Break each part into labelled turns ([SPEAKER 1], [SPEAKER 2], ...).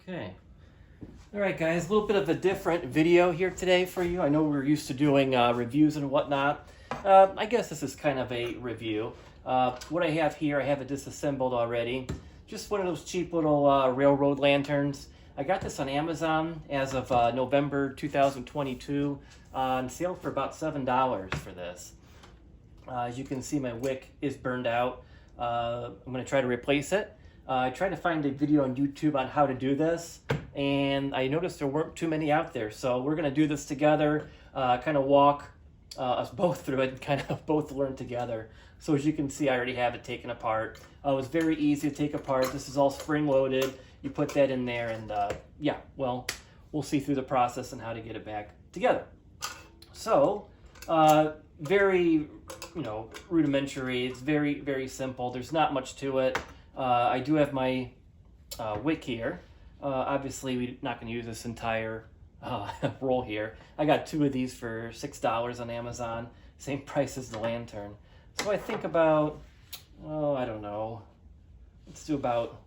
[SPEAKER 1] Okay. All right, guys, a little bit of a different video here today for you. I know we're used to doing reviews and whatnot. I guess this is kind of a review. What I have here, I have it disassembled already. Just one of those cheap little railroad lanterns. I got this on Amazon as of November 2022 on sale for about $7 for this. As you can see, my wick is burned out. I'm going to try to replace it. I tried to find a video on YouTube on how to do this, and I noticed there weren't too many out there. So we're going to do this together, kind of walk us both through it and kind of both learn together. So as you can see, I already have it taken apart. It was very easy to take apart. This is all spring-loaded. You put that in there, and yeah, well, we'll see through the process and how to get it back together. So, very, rudimentary. It's very, very simple. There's not much to it. I do have my wick here. Obviously, we're not going to use this entire roll here. I got two of these for $6 on Amazon. Same price as the lantern. So I think about, I don't know. Let's do about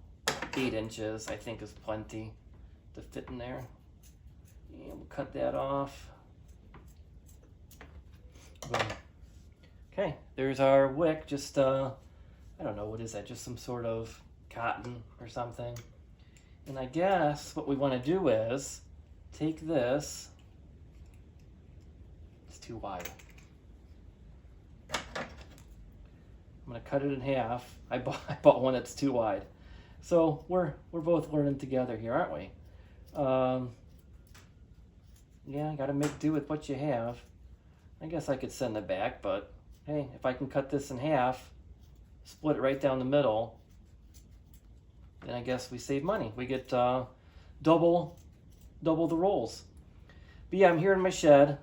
[SPEAKER 1] 8 inches, I think is plenty to fit in there. And we'll cut that off. Boom. Okay, there's our wick. Just, I don't know, what is that? Just some sort of cotton or something. And I guess what we want to do is take this. It's too wide. I'm going to cut it in half. I bought one that's too wide. So we're both learning together here, aren't we? Yeah, got to make do with what you have. I guess I could send it back, but hey, if I can cut this in half, split it right down the middle, then I guess we save money. We get double the rolls. But yeah, I'm here in my shed.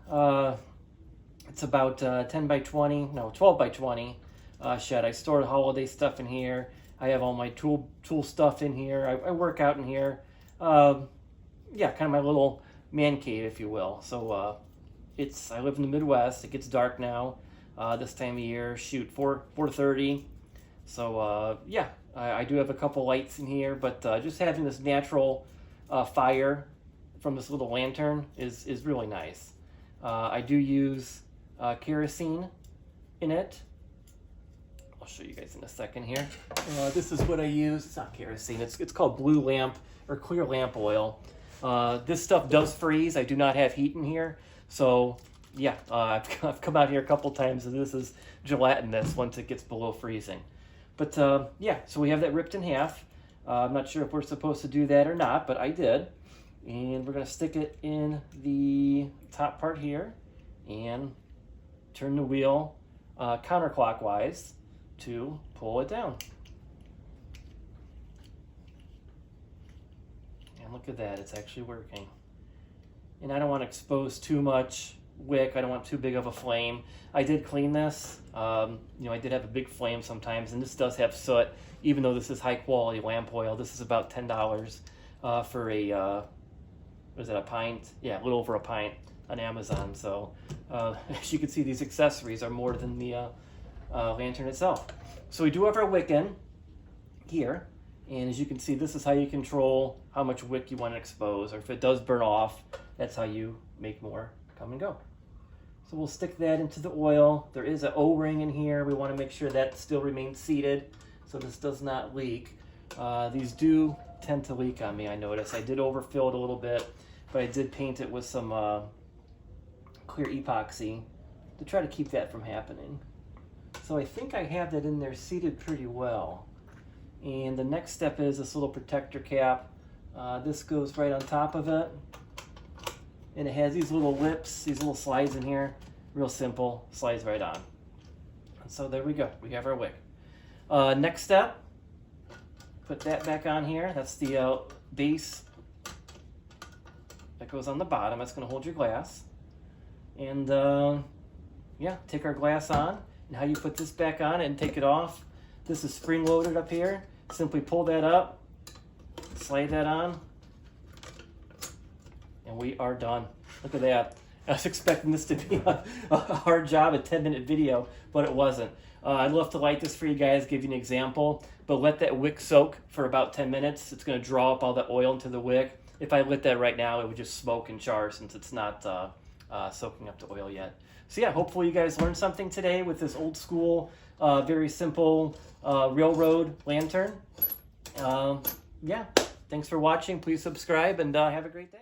[SPEAKER 1] It's about 12 by 20 shed. I store the holiday stuff in here. I have all my tool stuff in here. I work out in here. Yeah, kind of my little man cave, if you will. So I live in the Midwest. It gets dark now this time of year. Shoot, 4:30. So yeah, I do have a couple lights in here, but just having this natural fire from this little lantern is really nice. I do use kerosene in it. I'll show you guys in a second here. This is what I use. It's not kerosene. It's called blue lamp or clear lamp oil. This stuff does freeze. I do not have heat in here. So yeah, I've come out here a couple times, and this is gelatinous once it gets below freezing. But yeah, so we have that ripped in half. I'm not sure if we're supposed to do that or not, but I did. And we're going to stick it in the top part here and turn the wheel counterclockwise to pull it down. And look at that, it's actually working. And I don't want to expose too much wick. I don't want too big of a flame. I did clean this. I did have a big flame sometimes, and this does have soot. Even though this is high quality lamp oil, this is about $10 for a what is it, a pint? Yeah, a little over a pint on Amazon. So as you can see, these accessories are more than the lantern itself. So we do have our wick in here, and as you can see, this is how you control how much wick you want to expose, or if it does burn off, that's how you make more come and go. So we'll stick that into the oil. There is an O-ring in here. We want to make sure that still remains seated so this does not leak. These do tend to leak on me, I notice. I did overfill it a little bit, but I did paint it with some clear epoxy to try to keep that from happening. So I think I have that in there seated pretty well. And the next step is this little protector cap. This goes right on top of it. And it has these little lips, these little slides in here. Real simple, slides right on. And so there we go, we have our wick. Next step, put that back on here. That's the base that goes on the bottom. That's gonna hold your glass. And yeah, take our glass on. And how you put this back on and take it off. This is spring loaded up here. Simply pull that up, slide that on, and we are done. Look at that. I was expecting this to be a hard job, a 10-minute video, but it wasn't. I'd love to light this for you guys, give you an example, but let that wick soak for about 10 minutes. It's going to draw up all the oil into the wick. If I lit that right now, it would just smoke and char since it's not soaking up the oil yet. So yeah, hopefully you guys learned something today with this old school, very simple railroad lantern. Yeah, thanks for watching. Please subscribe and have a great day.